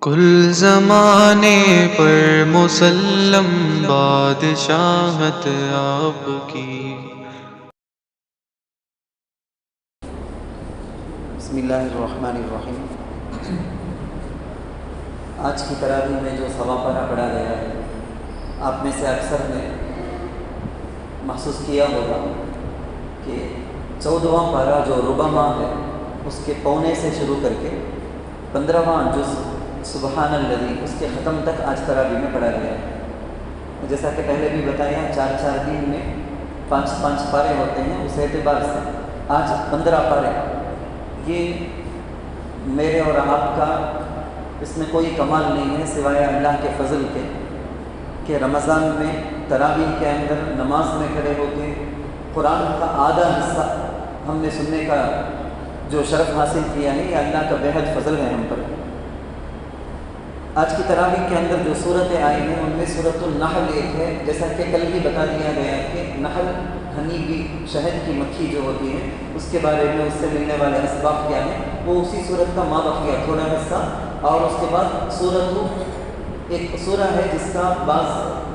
کل زمانے پر مسلم بادشاہت آپ کی۔ بسم اللہ الرحمن الرحیم۔ آج کی تراویح میں جو سوا پارہ پڑھا گیا ہے، آپ میں سے اکثر نے محسوس کیا ہوگا کہ 14واں پارہ جو ربع ماہ ہے اس کے پونے سے شروع کر کے 15واں جز سبحان الذی اس کے ختم تک آج تراویح میں پڑھا گیا ہے۔ جیسا کہ پہلے بھی بتایا، 4 دن میں 5 پارے ہوتے ہیں، اس اعتبار سے آج 15 پارے۔ یہ میرے اور آپ کا اس میں کوئی کمال نہیں ہے سوائے اللہ کے فضل کے کہ رمضان میں تراویح کے اندر نماز میں کھڑے ہو کے قرآن کا آدھا حصہ ہم نے سننے کا جو شرف حاصل کیا ہے، یہ اللہ کا بےحد فضل ہے ہم پر۔ آج کی تراویح کے اندر جو صورتیں آئی ہیں ان میں سورۃ النحل ایک ہے، جیسا کہ کل بھی بتا دیا گیا کہ نحل ہنی شہد کی مکھی جو ہوتی ہے اس کے بارے میں، اس سے ملنے والے اسباب کیا ہیں، وہ اسی صورت کا ما بقیہ تھوڑا حصہ۔ اور اس کے بعد ایک سورہ ہے جس کا بعض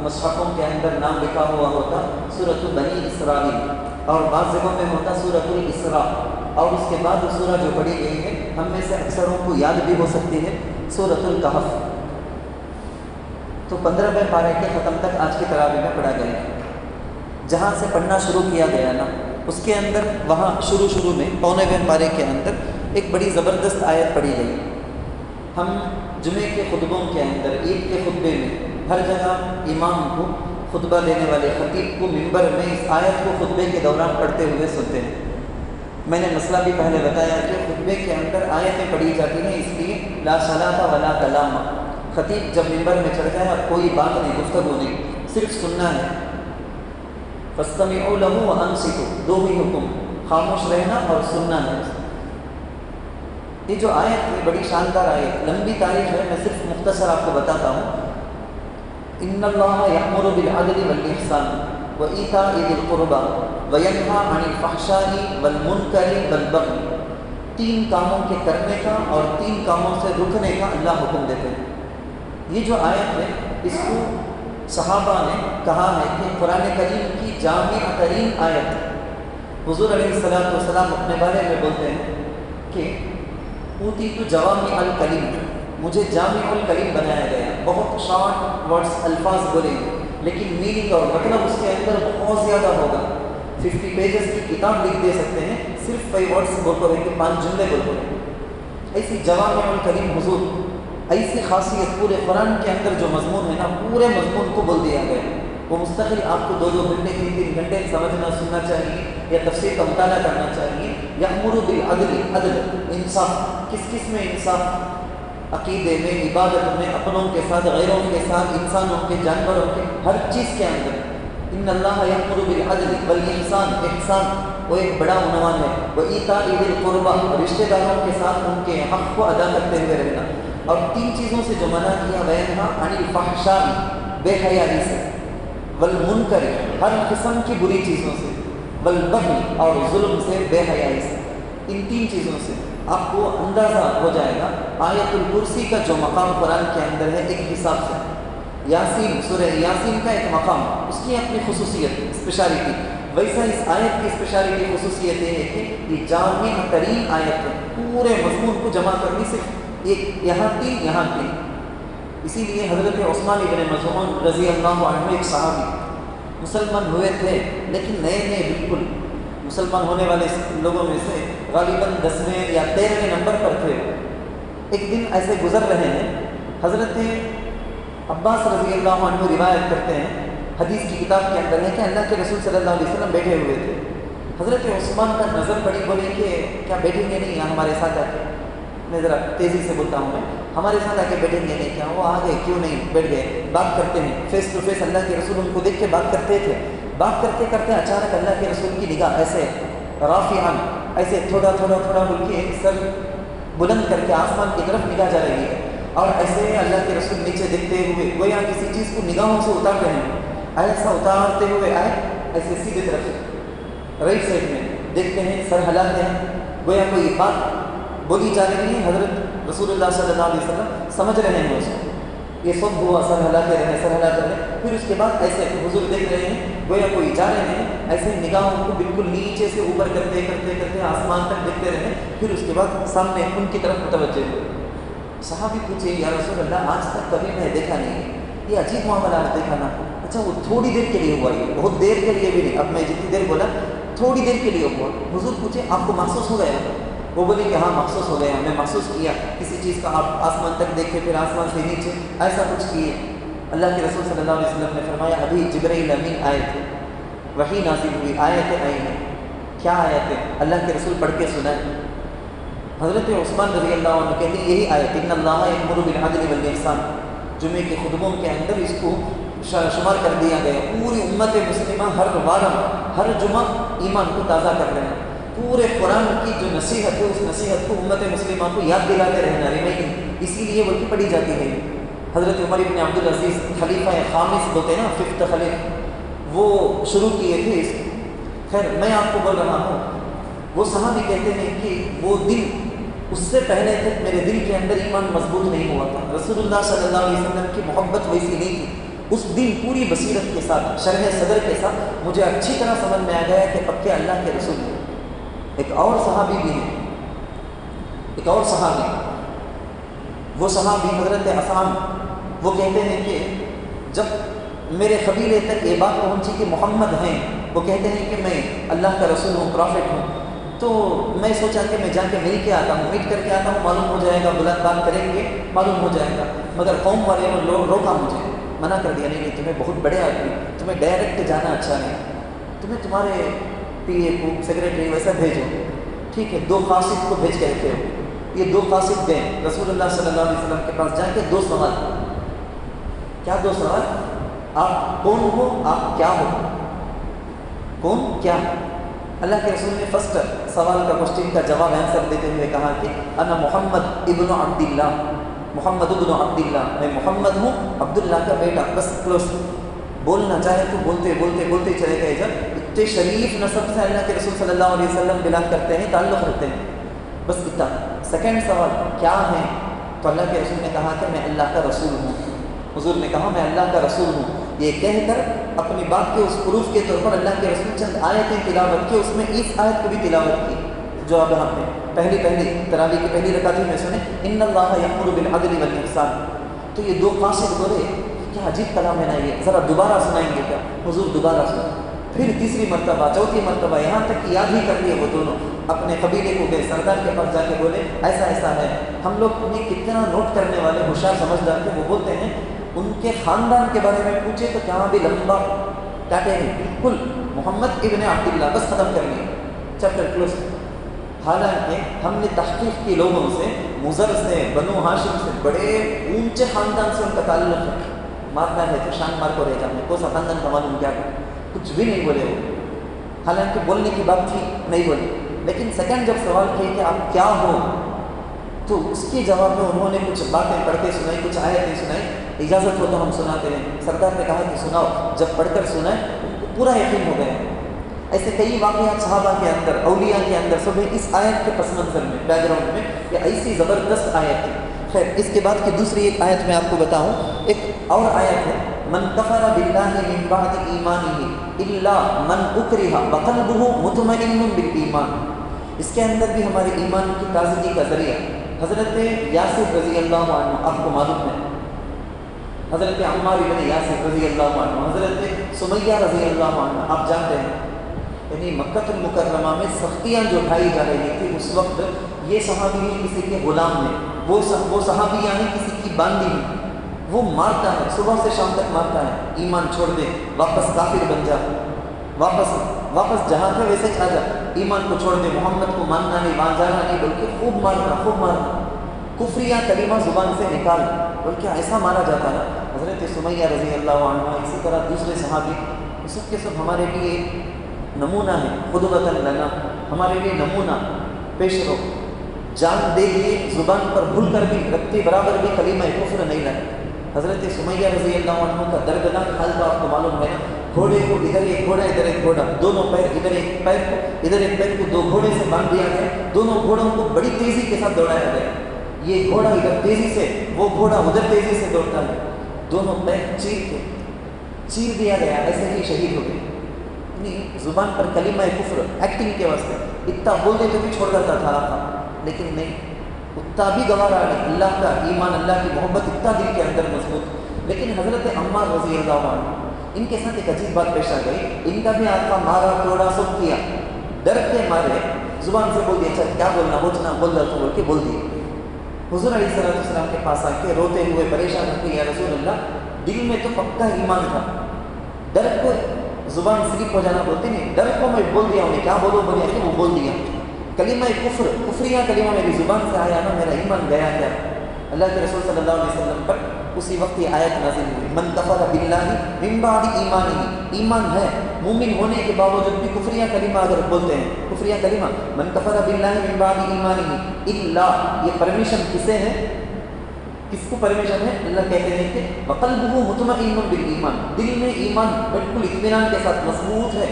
مصحفوں کے اندر نام لکھا ہوا ہوتا سورۃ بنی اسرائیل، اور بعض جگہوں میں ہوتا سورۃ الاسراء۔ اور اس کے بعد سورہ جو پڑھی گئی ہے ہم میں سے اکثروں کو یاد بھی ہو سکتی ہے، سورۃ الکہف۔ تو 15ویں پارے کے ختم تک آج کی تراویح میں پڑھا گیا ہے۔ جہاں سے پڑھنا شروع کیا گیا نا، اس کے اندر وہاں شروع میں 15ویں پارے کے اندر ایک بڑی زبردست آیت پڑھی گئی۔ ہم جمعے کے خطبوں کے اندر، عید کے خطبے میں ہر جگہ امام کو، خطبہ دینے والے خطیب کو منبر میں اس آیت کو خطبے کے دوران پڑھتے ہوئے سنتے ہیں۔ میں نے مسئلہ بھی پہلے بتایا کہ خطبے کے اندر آیتیں پڑھی جاتی ہیں اس لیے لا صلاۃ ولا کلام۔ خطیب جب منبر میں چڑھ جائے اور کوئی بات نہیں، گفتگو نہیں، صرف سننا ہے۔ فاستمعوا له وانصتوا، دو ہی حکم، خاموش رہنا اور سننا ہے۔ یہ جو آیت ہے بڑی شاندار آیت، لمبی تاریخ ہے، میں صرف مختصر آپ کو بتاتا ہوں۔ ان اللہ یأمر بالعدل والاحسان وایتاء ذی القربى وینہی عن الفحشاء والمنکر والبغی۔ 3 کاموں کے کرنے کا اور 3 کاموں سے رکنے کا اللہ حکم دیتے ہیں۔ یہ جو آیت ہے اس کو صحابہ نے کہا ہے کہ قرآن کریم کی جامع ترین آیت ہے۔ حضور علیہ السلام اپنے بارے میں بولتے ہیں کہ اوتیت جوامع الکلم، مجھے جامع الکلم بنایا گیا، بہت شارٹ ورڈز، الفاظ بولیں گے لیکن میننگ اور مطلب اس کے اندر بہت زیادہ ہوگا۔ 50 پیجز کی کتاب لکھ دے سکتے ہیں صرف 5 ورڈز بول کر کہ 5 جملے بول کر۔ ایسی جوامع الکلم حضور، ایسی خاصیت پورے قرآن کے اندر جو مضمون ہے نا، پورے مضمون کو بول دیا گیا۔ وہ مستقل آپ کو 2 گھنٹے 3 گھنٹے سمجھنا سننا چاہیے یا تفسیر کا مطالعہ کرنا چاہیے۔ یأمر بالعدل، عدل، انصاف، کس میں انصاف؟ عقیدے میں، عبادت میں، اپنوں کے ساتھ، غیروں کے ساتھ، انسانوں کے، جانوروں کے، ہر چیز کے اندر۔ ان اللہ یأمر بالعدل والاحسان، احسان وہ ایک بڑا عنوان ہے۔ وایتاء ذی القربى، رشتہ داروں کے ساتھ ان کے حق کو ادا کرتے ہوئے رہنا۔ اور 3 چیزوں سے جو منع کیا، وینہی عن الفحشاء، بے حیائی سے، والمنکر، ہر قسم کی بری چیزوں سے، والبغی، اور ظلم سے، بے حیائی سے۔ ان 3 چیزوں سے آپ کو اندازہ ہو جائے گا آیت الکرسی کا جو مقام قرآن کے اندر ہے ایک حساب سے۔ یاسین، سورہ یاسین کا ایک مقام، اس کی اپنی خصوصیت، اسپیشالٹی، ویسا اس آیت کی اسپیشالٹی، خصوصیت یہ ہے کہ یہ جامع ترین آیت ہے، پورے مضمون کو جمع کرنی صرف ایک، یہاں 3۔ اسی لیے حضرت عثمان ابن مظعون رضی اللہ عنہ ایک صحابی، مسلمان ہوئے تھے لیکن نئے بالکل، مسلمان ہونے والے لوگوں میں سے غالباً 10ویں یا 13ویں نمبر پر تھے۔ ایک دن ایسے گزر رہے ہیں، حضرت عباس رضی اللہ عنہ روایت کرتے ہیں، حدیث کی کتاب کے اندر ہے کہ اللہ کے رسول صلی اللہ علیہ وسلم بیٹھے ہوئے تھے۔ حضرت عثمان کا نظر پڑی، بولے کہ کیا بیٹھیں گے نہیں یہاں ہمارے ساتھ آ کے؟ میں ذرا تیزی سے بولتا ہوں، میں ہمارے ساتھ آ کے بیٹھیں گے نہیں کیا؟ وہ آ گئے، کیوں نہیں، بیٹھ گئے، بات کرتے ہیں، فیس ٹو فیس اللہ کے رسول ان کو دیکھ کے بات کرتے تھے۔ بات کرتے کرتے اچانک اللہ کے رسول کی نگاہ ایسے رافعاً، ایسے تھوڑا بول کے سر بلند کر کے آسمان کی طرف نگاہ جا رہی ہے، اور ایسے اللہ کے رسول نیچے دیکھتے ہوئے گویا کسی چیز کو نگاہوں سے اتار رہے ہیں، ایسا اتارتے ہوئے آئے، ایسے سیدھے طرف رائٹ سائڈ میں دیکھتے ہیں، سر ہلاتے ہیں، گویا کوئی بات بولی جا رہی ہے۔ حضرت رسول اللہ صلی اللہ علیہ وسلم سمجھ رہے ہیں اس کو، یہ سب ہوا، سر ہلاتے رہے، سر ہلاتے رہے. پھر اس کے بعد ایسے حضور دیکھ رہے ہیں گویا کوئی جا رہے ہیں، ایسے نگاہوں کو بالکل نیچے سے اوپر کرتے کرتے کرتے آسمان تک دیکھتے رہے. پھر اس کے بعد سامنے ان کی طرف متوجہ ہوئے. صحابی پوچھے یا رسول اللہ آج تک کبھی میں نے دیکھا نہیں ہے، یہ عجیب معاملہ آپ دیکھا نا. اچھا وہ تھوڑی دیر کے لیے ہوا، یہ بہت دیر کے لیے بھی نہیں، اب میں جتنی دیر بولا تھوڑی دیر کے لیے ہوا. حضور پوچھے آپ کو محسوس ہو گیا؟ وہ بولے کہ ہاں محسوس ہو گیا، میں محسوس کیا کسی چیز کا. آپ آسمان تک دیکھے پھر آسمان سے نیچے ایسا کچھ کیے. اللہ کے رسول صلی اللہ علیہ وسلم نے فرمایا ابھی جبرائیل امین آئے تھے، وحی نازل ہوئی، آیتیں آئی ہیں. کیا آیتیں؟ اللہ کے رسول پڑھ کے سنائے. حضرت عثمان رضی اللہ عنہ کہتے ہیں یہی آیت ان اللہ یأمر بالعدل والاحسان، جمعے کے خطبوں کے اندر اس کو شمار کر دیا گیا. پوری امت مسلمہ ہر وارم ہر جمعہ ایمان کو تازہ کر رہے ہیں. پورے قرآن کی جو نصیحت ہے اس نصیحت کو امت مسلمہ کو یاد دلاتے رہنا، ریمائنڈنگ، اسی لیے بلکہ پڑھی جاتی ہے. حضرت عمر بن عبدالعزیز خلیفہ خامس ہوتے ہیں نا، ففتھ خلیفہ، وہ شروع کیے تھے اس. خیر میں آپ کو بول رہا ہوں، وہ صحابی کہتے ہیں کہ وہ دن اس سے پہلے تک میرے دل کے اندر ایمان مضبوط نہیں ہوا تھا. رسول اللہ صلی اللہ علیہ وسلم کی محبت ویسی نہیں تھی. اس دن پوری بصیرت کے ساتھ، شرح صدر کے ساتھ مجھے اچھی طرح سمجھ میں آ گیا کہ پکے اللہ کے رسول ہیں. ایک اور صحابی بھی ہیں، ایک اور صحابی، وہ صحابی حضرت عصام، وہ کہتے ہیں کہ جب میرے قبیلے تک یہ بات پہنچی کہ محمد ہیں، وہ کہتے ہیں کہ میں اللہ کا رسول ہوں، پرافٹ ہوں، تو میں سوچا کہ میں جا کے مل کے آتا ہوں، میٹ کر کے آتا ہوں، معلوم ہو جائے گا، بلند بات کریں گے معلوم ہو جائے گا. مگر قوم والے نے روکا مجھے، منع کر دیا. نہیں تمہیں بہت بڑے آدمی، تمہیں ڈائریکٹ جانا اچھا نہیں، تمہیں تمہارے پی اے کو سیکریٹری ویسا بھیجو. ٹھیک ہے، 2 قاصد کو بھیج کے رکھے ہو. یہ 2 قاصد گئے رسول اللہ صلی اللہ علیہ وسلم کے پاس، جا کے 2 سوال. کیا 2 سوال؟ آپ کون ہو، آپ کیا ہو؟ کون کیا؟ اللہ کے رسول نے فرسٹ سوال کا کوشچن کا جواب آنسر دیتے ہوئے کہا کہ انا محمد ابن عبداللہ، محمد ابن عبداللہ، میں محمد ہوں عبداللہ کا بیٹا. بس کلوز. بولنا چاہے تو بولتے بولتے بولتے چلے گئے. جب اتنے شریف نسب سے اللہ کے رسول صلی اللہ علیہ وسلم بلانگ کرتے ہیں، تعلق رکھتے ہیں، بس اتنا. سیکنڈ سوال کیا ہے؟ تو اللہ کے رسول نے کہا کہ میں اللہ کا رسول ہوں. حضور نے کہا میں اللہ کا رسول ہوں. یہ کہہ کر اپنی بات کے اس پروف کے طور پر اللہ کے رسول چند آیتیں تلاوت کی. اس میں اس آیت کو بھی تلاوت کی جو اب ہم نے پہلی تراویح کی پہلی رکعت میں سنے، ان اللہ یأمر بالعدل والاحسان. تو یہ 2 قاصد بولے کیا عجیب کلام ہے نا یہ، ذرا دوبارہ سنائیں گے کیا؟ حضور دوبارہ سنا. پھر تیسری مرتبہ، چوتھی مرتبہ، یہاں تک کہ یاد ہی کر لیے. وہ دونوں اپنے قبیلے کو گئے، سردار کے پاس جا کے بولے ایسا ایسا ہے. ہم لوگ نے کتنا نوٹ کرنے والے ہوشیار سمجھدار تھے. وہ بولتے ہیں ان کے خاندان کے بارے میں پوچھے تو کہاں بھی لمبا ٹاٹے ہیں، بالکل محمد ابن عبداللہ، بس ختم کر لیا، چیپٹر کلوز. حالانکہ ہم نے تحقیق کی لوگوں سے، مضر سے، بنو ہاشم سے، بڑے اونچے خاندان سے ان کا تعلق ہے. مارنا ہے تو شان مار کو رہ جانے، کون سا خاندان کا معلوم کیا ہے، کچھ بھی نہیں بولے وہ. حالانکہ بولنے کی بات تھی، نہیں بولے. لیکن سیکنڈ جب سوال کیے کہ آپ کیا ہو، تو اس کے جواب میں انہوں نے کچھ باتیں پڑھ کے سنائی، کچھ آیتیں سنائی. اجازت ہو تو ہم سناتے ہیں. سردار نے کہا کہ سناؤ. جب پڑھ کر سنائے ان کو پورا یقین ہو گیا. ایسے کئی واقعات صحابہ کے اندر، اولیاء کے اندر سب اس آیت کے پس منظر میں، بیک گراؤنڈ میں، یہ ایسی زبردست آیت تھی. خیر اس کے بعد کی دوسری ایک آیت میں آپ کو بتاؤں. ایک اور آیت ہے، من کفر باللہ من بعد ایمانہ الا من اکرہ وقلبہ مطمئن بالایمان. اس کے اندر بھی ہمارے ایمان کی تازگی کا ذریعہ حضرت یاسر رضی اللہ عنہ، آپ کو معلوم ہے، حضرت عمار بن یاسر رضی اللہ عنہ، حضرت سمیہ رضی اللہ عنہ، آپ جانتے ہیں. یعنی مکہ المکرمہ میں سختیاں جو اٹھائی جا رہی تھی اس وقت، یہ صحابی نہیں کسی کے غلام نے، وہ صحابیہ نہیں کسی کی باندی نہیں. وہ مارتا ہے، صبح سے شام تک مارتا ہے. ایمان چھوڑ دے، واپس کافر بن جا، واپس جہاں تھا ویسے آ جا، ایمان کو چھوڑ دے، محمد کو ماننا نہیں، وہاں جانا نہیں، بلکہ خوب مارنا، کفریہ کلمہ زبان سے نکال، بلکہ ایسا مارا جاتا ہے. حضرت سمیہ رضی اللہ عنہ، اسی طرح دوسرے صحابی، سب کے سب ہمارے لیے نمونہ ہے. قدوۃ لنا، ہمارے لیے نمونہ، پیش رو. جان دے دیے، زبان پر بھول کر بھی رکھتے برابر بھی کلمہ کفر نہیں لائے. حضرت سمیہ رضی اللہ عنہ کا دردناک حال تو آپ کو معلوم ہے نا. گھوڑے کو ادھر ایک گھوڑا ادھر ایک گھوڑا، دونوں پیر، ادھر ایک پیر کو ادھر ایک پیر کو 2 گھوڑے سے باندھ دیا گیا. دونوں گھوڑوں کو بڑی تیزی کے ساتھ دوڑایا گیا. یہ گھوڑا ادھر تیزی سے، وہ گھوڑا ادھر تیزی سے دوڑتا ہے، دونوں پیر چیر دیا گیا، ایسے ہی شہید ہو گئے۔ زبان پر کلمہ کفر ایکٹنگ کے واسطے اتنا بول دیتے بھی چھوڑ دیتا تھا آقا، لیکن نہیں، اتنا بھی گوارا نہیں، اللہ کا ایمان، اللہ کی محبت اتنا دل کے اندر مضبوط۔ لیکن حضرت عمار رضی اللہ عنہ، ان کے ساتھ ایک عجیب بات پیش آ گئی، ان کا بھی آقا مارا توڑا سب کیا، ڈر کے مارے زبان سے بول دیا، اچھا کیا بولنا بولنا بول رہا تو بول کے بول دیے۔ حضور علیہ السلام کے پاس آ کے روتے ہوئے پریشان ہو کے، یا رسول اللہ، دل میں تو پکا ایمان تھا، ڈر کو زبان سلپ ہو جانا بولتے نہیں، ڈر کو میں بول دیا، انہیں کیا بولو بولے کہ وہ بول دیا، کلمہ کفریہ کلمہ میری زبان سے آیا نا، میرا ایمان گیا کیا؟ اللہ کے رسول صلی اللہ علیہ وسلم پر اسی وقت یہ آیت نازل ہوئی، من کفر باللہ من بعد ایمانہ، ایمان ہے مومن ہونے کے باوجود بھی کفریہ کلمہ اگر بولتے ہیں، کفریہ کلمہ، من کفر باللہ من بعد ایمانہ الا، یہ پرمیشن کسے ہے؟ کس کو پرمیشن ہے؟ اللہ کہتے ہیں کہ وقلبہ مطمئن بالایمان، دل میں ایمان بالکل اطمینان کے ساتھ مضبوط ہے،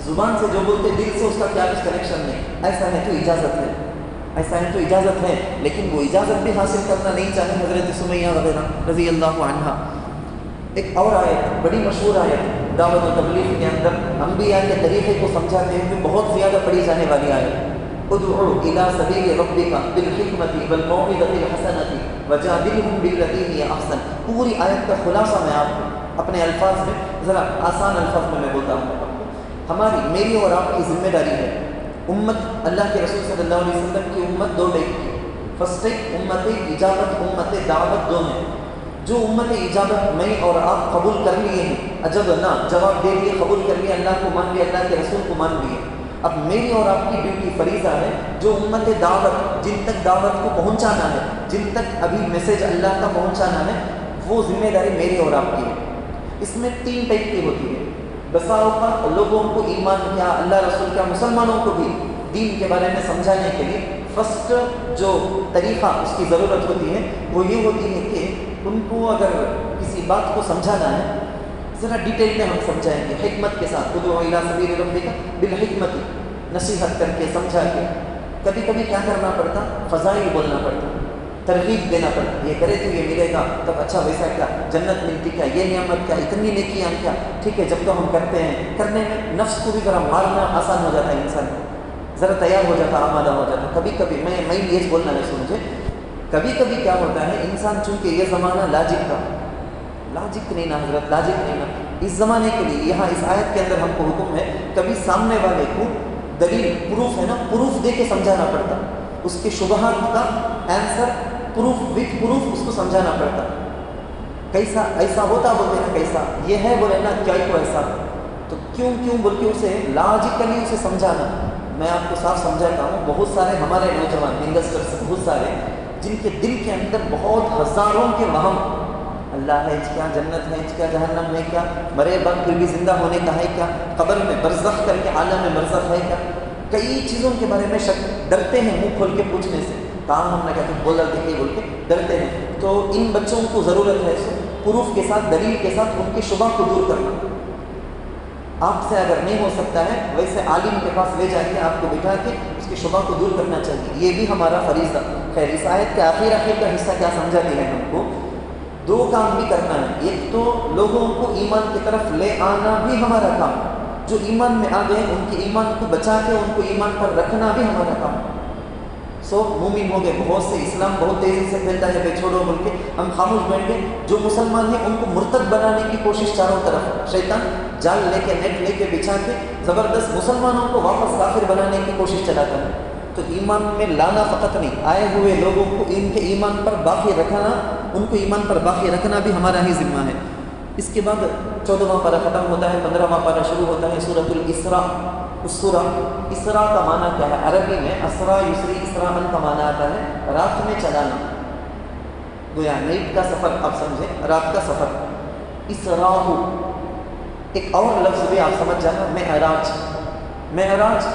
زبان سے جو بولتے دل سے اس کا کیا کچھ کنیکشن نہیں، ایسا ہے تو اجازت ہے، ایسا ہے تو اجازت ہے، لیکن وہ اجازت بھی حاصل کرنا نہیں چاہے حضرت سمیہ وغیرہ رضی اللہ عنہا۔ ایک اور آیت، بڑی مشہور آیت دعوت و تبلیغ کے اندر انبیاء کے طریقے کو سمجھاتے ہوئے بہت زیادہ پڑھی جانے والی آیت، ادعو الی سبیل ربک بالحکمۃ والموعظۃ الحسنۃ وجادلہم باللتی ہی احسن۔ پوری آیت کا خلاصہ میں آپ کو اپنے الفاظ میں، ذرا آسان الفاظ میں بولتا ہوں، ہماری میری اور آپ کی ذمہ داری ہے، امت اللہ کے رسول صلی اللہ علیہ وسلم کی امت دو ٹائپ کی، فرسٹ ٹائپ امت اجابت، امت دعوت، دو ہیں۔ جو امت اجابت میں اور آپ قبول کر لیے ہیں، عجب نہ، جواب دے دیے، قبول کر لیا، اللہ کو مان لیا، اللہ کے رسول کو مان لیے، اب میری اور آپ کی ڈیوٹی فریضہ ہے، جو امت دعوت، جن تک دعوت کو پہنچانا ہے، جن تک ابھی میسج اللہ کا پہنچانا ہے، وہ ذمہ داری میری اور آپ کی ہے۔ اس میں تین ٹائپ کی ہوتی ہے، بسا اوقات لوگوں کو ایمان کیا، اللہ رسول کیا، مسلمانوں کو بھی دین کے بارے میں سمجھانے کے لیے فرسٹ جو طریقہ اس کی ضرورت ہوتی ہے وہ یہ ہوتی ہے کہ ان کو اگر کسی بات کو سمجھانا ہے، ذرا ڈیٹیل میں ہم سمجھائیں گے حکمت کے ساتھ، ادعو الی سبیل ربک بالحکمت، نصیحت کر کے سمجھا کے۔ کبھی کبھی کیا کرنا پڑتا، فضائل بولنا پڑتا، ترغیب دینا پڑتا، یہ کرے تو یہ ملے گا، تب اچھا ویسا کیا، جنت ملتی کیا، یہ نعمت کیا، اتنی نیکیاں کیا، ٹھیک ہے جب تو ہم کرتے ہیں، کرنے میں نفس کو بھی ذرا مارنا آسان ہو جاتا ہے، انسان ذرا تیار ہو جاتا، آمادہ ہو جاتا۔ کبھی کبھی میں یہ بولنا نہیں سمجھے، کبھی کبھی کیا ہوتا ہے، انسان چونکہ یہ زمانہ لاجک کا، لاجک نہیں نا حضرت، لاجک نہیں نا، اس زمانے کے لیے یہاں اس آیت کے اندر ہم کو حکم ہے، کبھی سامنے والے کو دلیل، پروف ہے نا، پروف دے کے سمجھانا پڑتا، اس کے شبہات کا آنسر پروف وتھ پروف اس کو سمجھانا پڑتا۔ کیسا ایسا ہوتا بولتے نا، کیسا یہ ہے بولے نا، کیا کو ایسا، تو کیوں بول کے اسے لاجیکلی اسے سمجھانا۔ میں آپ کو صاف سمجھاتا ہوں، بہت سارے ہمارے نوجوان ینگسٹرس بہت سارے جن کے دل کے اندر بہت ہزاروں کے وہم، اللہ ہے کیا، جنت ہے کیا، جہنم ہے کیا، مرے بعد پھر بھی زندہ ہونے کا ہے کیا، قبر میں برزخ کر کے عالم میں برزخ ہے کیا، کئی چیزوں کے بارے میں شک، ڈرتے ہیں منہ کھول کے پوچھنے سے، کام ہم نے کہا کہ بول رہے تھے بول کے ڈرتے ہیں۔ تو ان بچوں کو ضرورت ہے پروف کے ساتھ، دلیل کے ساتھ ان کے شبہ کو دور کرنا۔ آپ سے اگر نہیں ہو سکتا ہے، ویسے عالم کے پاس لے جا کے آپ کو بٹھا کے اس کے شبہ کو دور کرنا چاہیے، یہ بھی ہمارا فریضہ۔ خیر اس آیت کے آخر کا حصہ کیا سمجھاتی ہے ہم کو، دو کام بھی کرنا ہے، ایک تو لوگوں کو ایمان کی طرف لے آنا بھی ہمارا کام، جو ایمان میں آ گئے ان کے ایمان کو بچا کے ان کو ایمان پر رکھنا بھی ہمارا کام۔ مومن ہو گئے بہت سے، اسلام بہت تیزی سے پھیلتا ہے، بے چھوڑو بول کے ہم خاموش بیٹھ گئے، جو مسلمان ہیں ان کو مرتد بنانے کی کوشش چاروں طرف، شیطان جال لے کے نیٹ لے کے بچھا کے زبردست مسلمانوں کو واپس کافر بنانے کی کوشش چلاتا ہے۔ تو ایمان میں لانا فقط نہیں، آئے ہوئے لوگوں کو ان کے ایمان پر باقی رکھنا، ان کو ایمان پر باقی رکھنا بھی ہمارا ہی ذمہ ہے۔ اس کے بعد 14واں پارہ ختم ہوتا ہے، 15واں پارہ شروع ہوتا ہے، سورۃ الاسراء۔ اس سورہ اسراء کا معنی کیا ہے؟ عربی میں اسرا یسری اسراء کا معنی آتا ہے رات میں چلانا، گویا نائٹ کا سفر، آپ سمجھیں رات کا سفر۔ اسراء ایک اور لفظ بھی آپ سمجھ جانا، معراج۔ معراج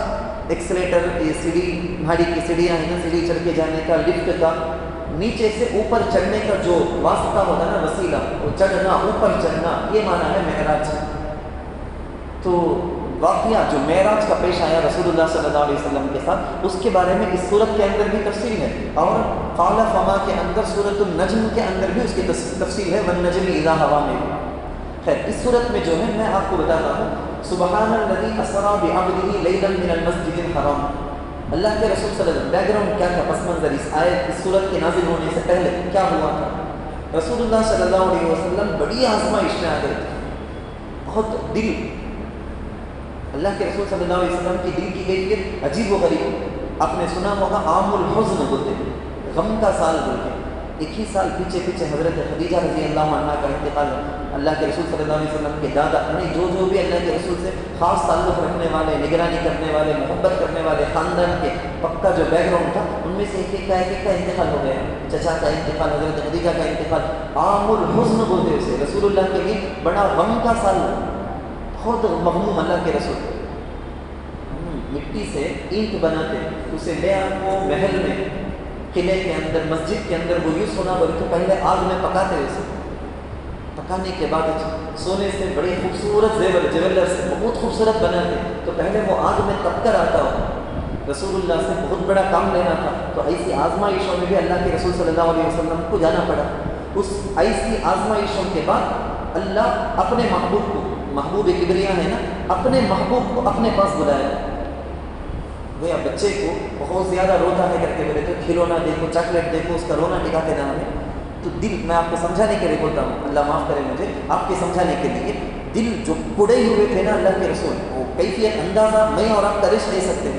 ایکسیلیٹر، یہ سیڑھی، بھاری کی سیڑھیاں ہیں نا، سیڑھی چڑھ کے جانے کا، لفٹ کا، نیچے سے اوپر چڑھنے کا جو واسطہ ہوتا ہے نا، وسیلہ، وہ چڑھنا، اوپر چڑھنا، یہ معنی ہے معراج۔ تو واقعہ جو معراج کا پیش آیا رسول اللہ صلی اللہ علیہ وسلم کے ساتھ، اس کے بارے میں اس صورت کے اندر بھی تفصیل ہے، اور قال فما کے اندر سورۃ النجم کے اندر بھی اس کی تفصیل ہے، والنجم اذا ہوا میں بھی۔ خیر، اس صورت میں جو ہے میں آپ کو بتاتا ہوں، سبحان الذی اسری بعبدہ لیلا من المسجد الحرام، اللہ کے رسول صلی اللہ علیہ وسلم، بیک گراؤنڈ کیا تھا، پس منظر اس آیت اس صورت کے نازل ہونے سے پہلے کیا ہوا تھا؟ رسول اللہ صلی اللہ علیہ وسلم بڑی آزمائش میں آ گئے تھے، بہت دل، اللہ کے رسول صلی اللہ علیہ وسلم کی دل کی کیفیت عجیب و غریب، آپ نے سنا ہوگا عام الحزن بولتے ہیں، غم کا سال بولتے ہیں۔ ایک ہی سال پیچھے حضرت خدیجہ رضی اللہ عنہ کا انتقال، اللہ کے رسول صلی اللہ علیہ وسلم کے دادا، یعنی جو بھی اللہ کے رسول سے خاص تعلق رکھنے والے، نگرانی کرنے والے، محبت کرنے والے خاندان کے پکا جو بیک گراؤنڈ تھا، ان میں سے ایک کا انتقال ہو گیا، چچا کا انتقال، حضرت خدیجہ کا انتقال، عام الحزن بولتے اسے، رسول اللہ کے لیے بڑا غم کا سال، بہت مغموم اللہ کے رسول، مٹی سے اینٹ بناتے، اسے لے آ وہ محل میں، قلعے کے اندر، مسجد کے اندر، وہ یوں سونا بولتے، پہلے آگ میں پکاتے اسے، پکانے کے بعد سونے سے بڑے خوبصورت جیولر سے بہت خوبصورت بناتے، تو پہلے وہ آگ میں تپ کر آتا ہو، رسول اللہ سے بہت بڑا کام لینا تھا، تو ایسی آزمائشوں میں بھی اللہ کے رسول صلی اللہ علیہ وسلم کو جانا پڑا۔ اس ایسی آزمائشوں کے بعد اللہ اپنے محبوب کو، محبوب کبریا ہے نا، اپنے محبوب کو اپنے پاس بلایا، گویا بچے کو بہت زیادہ روتا ہے کر کے بولے تو کھلونا دیکھو، چاکلیٹ دیکھو، اس کا رونا ٹکاتے نہ ہمیں، تو دل، میں آپ کو سمجھانے کے لیے بولتا ہوں، اللہ معاف کرے مجھے، آپ کے سمجھانے کے لیے، دل جو کڑے ہوئے تھے نا اللہ کے رسول، وہ کیفیت اندازہ میں اور آپ کرش نہیں سکتے،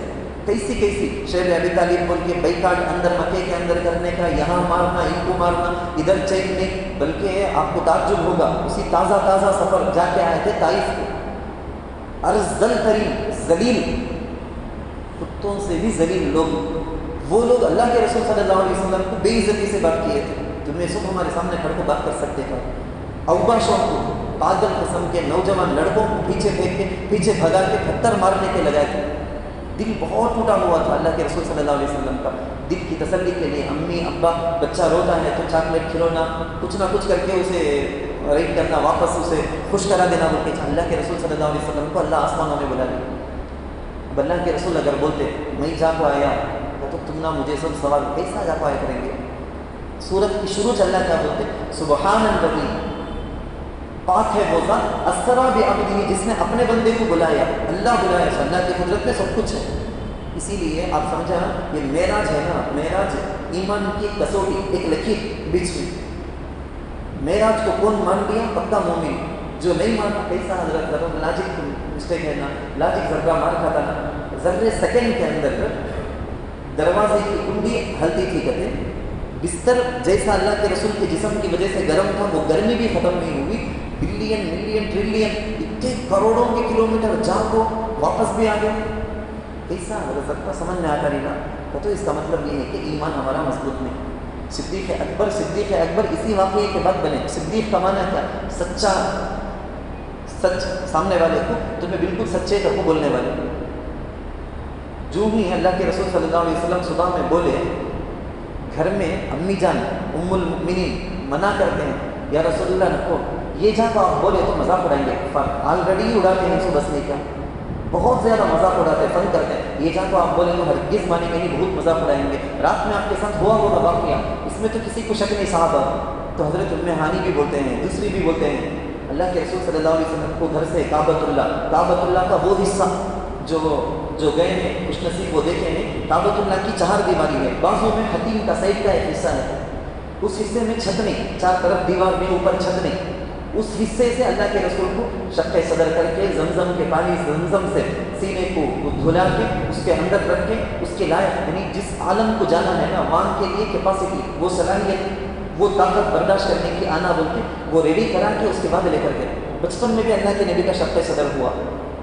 کیسی شعر ابی طالب بول کے بیکاٹ اندر مکے کے اندر کرنے کا، یہاں مارنا، ان کو مارنا، ادھر چیک نہیں، بلکہ آپ کو تعجب ہوگا، اسی تازہ سفر جا کے آئے تھے طائف کو، ارذل ترین، ذلیل، کتوں سے بھی ذلیل لوگ، وہ لوگ اللہ کے رسول صلی اللہ علیہ وسلم کو بے عزتی سے بات کیے تھے، تم نے سب ہمارے سامنے کھڑ کو بات کر سکتے تھے، اوباشوں کو، پاگل قسم کے نوجوان لڑکوں کو پیچھے پھینک کے، پیچھے بھگا کے پتھر مارنے کے لگائے تھے، دل بہت ٹوٹا ہوا تھا اللہ کے رسول صلی اللہ علیہ وسلم کا، دل کی تسلی کے لیے امی ابا، بچہ روتا ہے تو چاکلیٹ کھلونا، کچھ نہ کچھ کر کے اسے ریڈ کرنا، واپس اسے خوش کرا دینا، بول کے اللہ کے رسول صلی اللہ علیہ وسلم کو اللہ آسمانوں میں بلا لیا۔ اب اللہ کے رسول اگر بولتے میں جا کو آیا تو تم نہ مجھے سب سوال کیسا جا پائے کریں گے؟ سورت کی شروع سے اللہ کیا بولتے؟ سبحان الذی، پاک ہے وہ ذات، اسری بعبدہ، جس نے اپنے بندے کو بلایا، اللہ بلایا، اللہ کی قدرت میں سب کچھ ہے۔ اسی لیے آپ سمجھا یہ معراج ہے نا، معراج ایمان کی کسوٹی، ایک لکیر بیچ میں، معراج کو کون مان لیا؟ پکا مومن، جو نہیں مانا کیسا حضرت ذرا لاجک مسٹیک ہے نا، لاجک ذرہ مار کھاتا نا، ذرے سیکنڈ کے اندر دروازے کی کنڈی ہلتی تھی، کہتے بستر جیسا اللہ کے رسول کے جسم کی وجہ سے گرم تھا، وہ گرمی بھی ختم نہیں ہوئی، بلین ملین ٹریلین اتنے کروڑوں کے کلومیٹر جا کو واپس بھی آ گئے، کیسا حضرت ذرا سمجھ میں آتا نہیں نا، تو اس کا مطلب یہ ہے کہ ایمان ہمارا مضبوط نہیں۔ صدیق اکبر اسی واقعے کے بعد بنے، صدیق کا معنی کیا؟ سچا، سچ سامنے والے کو تمہیں بالکل سچے کو بولنے والے، جو ہی اللہ کے رسول صلی اللہ علیہ وسلم صبح میں بولے، گھر میں امی جان ام المؤمنین منع کرتے ہیں یا رسول اللہ رکھو، یہ جا کو آپ بولے تو مذاق اڑائیں گے، آلریڈی اڑاتے ہیں، سو بس نہیں کیا، بہت زیادہ مذاق اڑاتے ہیں، فن کرتے ہیں، یہ جا کو آپ بولے تو ہرگز مانیں گے نہیں، بہت مذاق اڑائیں گے۔ رات میں آپ کے ساتھ ہوا ہوگا واقعہ، اس میں تو کسی کو شک نہیں صحابہ، تو حضرت ام ہانی بھی بولتے ہیں، دوسری بھی بولتے ہیں، اللہ کے رسول صلی اللہ علیہ وسلم کو گھر سے کعبۃ اللہ کا وہ حصہ جو گئے ہیں خوش نصیب وہ دیکھے ہیں، کعبۃ اللہ کی 4 دیواری ہے، بازوں میں حتیم کا سائڈ کا ایک حصہ ہے، اس حصے میں چھت نہیں، 4 طرف دیوار میں، اوپر چھت نہیں، اس حصے سے اللہ کے رسول کو شق صدر کر کے زمزم کے پانی، زمزم سے سینے کو دھلا کے اس کے اندر رکھ کے اس کے لائق، یعنی جس عالم کو جانا ہے نا، وہاں کے لیے کیپیسٹی، وہ صلاحیت، وہ طاقت برداشت کرنے کی آنا بول کے وہ ریڈی کرا کے اس کے بعد لے کر گئے۔ بچپن میں بھی اللہ کے نبی کا شق صدر ہوا،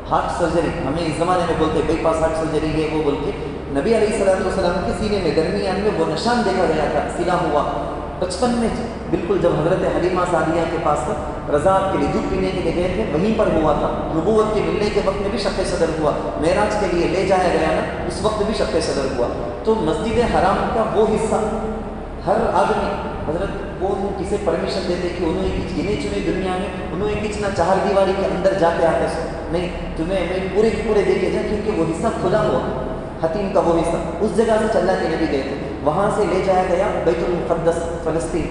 ہارٹ سرجری، ہمیں اس زمانے میں بولتے بائی پاس ہارٹ سرجری ہے وہ بول کے، نبی علیہ السلام کے سینے میں درمیان میں وہ نشان دیکھا گیا تھا، سلا ہوا بچپن میں، بالکل جب حضرت حلیمہ سعدیہ کے پاس رضاعت کے لیے دودھ پینے کے لیے گئے تھے وہیں پر ہوا تھا، نبوت کے ملنے کے وقت میں بھی شق صدر ہوا، معراج کے لیے لے جایا گیا نا، اس وقت بھی شق صدر ہوا۔ تو مسجد حرام کا وہ حصہ ہر آدمی، حضرت کون کسے پرمیشن دیتے کہ انہوں نے گنے چنے دنیا میں انہوں نے کچھ نہ چہار دیواری کے اندر جاتے آتے نہیں، تمہیں میں پورے کے پورے دیکھے جائیں، کیونکہ وہ حصہ کھلا ہوا حتیم کا وہ حصہ اس جگہ سے چلا کے نبی گئے تھے، وہاں سے لے جایا گیا بیت المقدس فلسطین،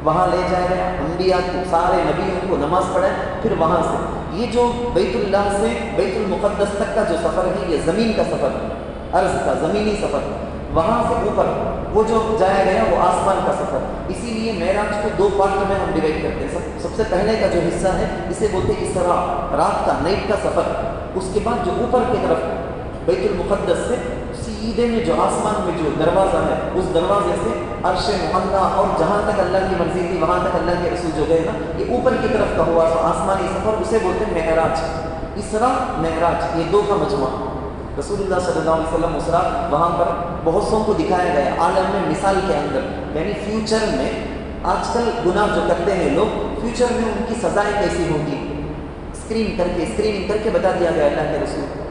وہاں لے جایا گیا انبیاء کو، سارے نبیوں کو نماز پڑھائے، پھر وہاں سے یہ جو بیت اللہ سے بیت المقدس تک کا جو سفر ہے یہ زمین کا سفر ہے، عرض کا زمینی سفر، وہاں سے اوپر وہ جو جایا گیا وہ آسمان کا سفر۔ اسی لیے معراج کو دو پارٹ میں ہم ڈیوائڈ کرتے ہیں، سب سے پہلے کا جو حصہ ہے اسے بولتے ہیں اسراء، رات کا نائٹ کا سفر، اس کے بعد جو اوپر کی طرف بیت المقدس سے سیدھے میں جو آسمان میں جو دروازہ ہے اس دروازے سے عرش معلیٰ اور جہاں تک اللہ کی مرضی تھی وہاں تک اللہ کے رسول جو گئے نا، یہ اوپر کی طرف کا ہوا تو آسمانی سفر، اسے بولتے ہیں معراج۔ اسراء معراج یہ دو کا مجموعہ، رسول اللہ صلی اللہ علیہ وسلم اسراء وہاں پر بہت سو کو دکھایا گیا عالم میں، مثال کے اندر، یعنی فیوچر میں آج کل گناہ جو کرتے ہیں لوگ، فیوچر میں ان کی سزائیں کیسی ہوگی اسکریننگ کر کے بتا دیا گیا اللہ کے رسول۔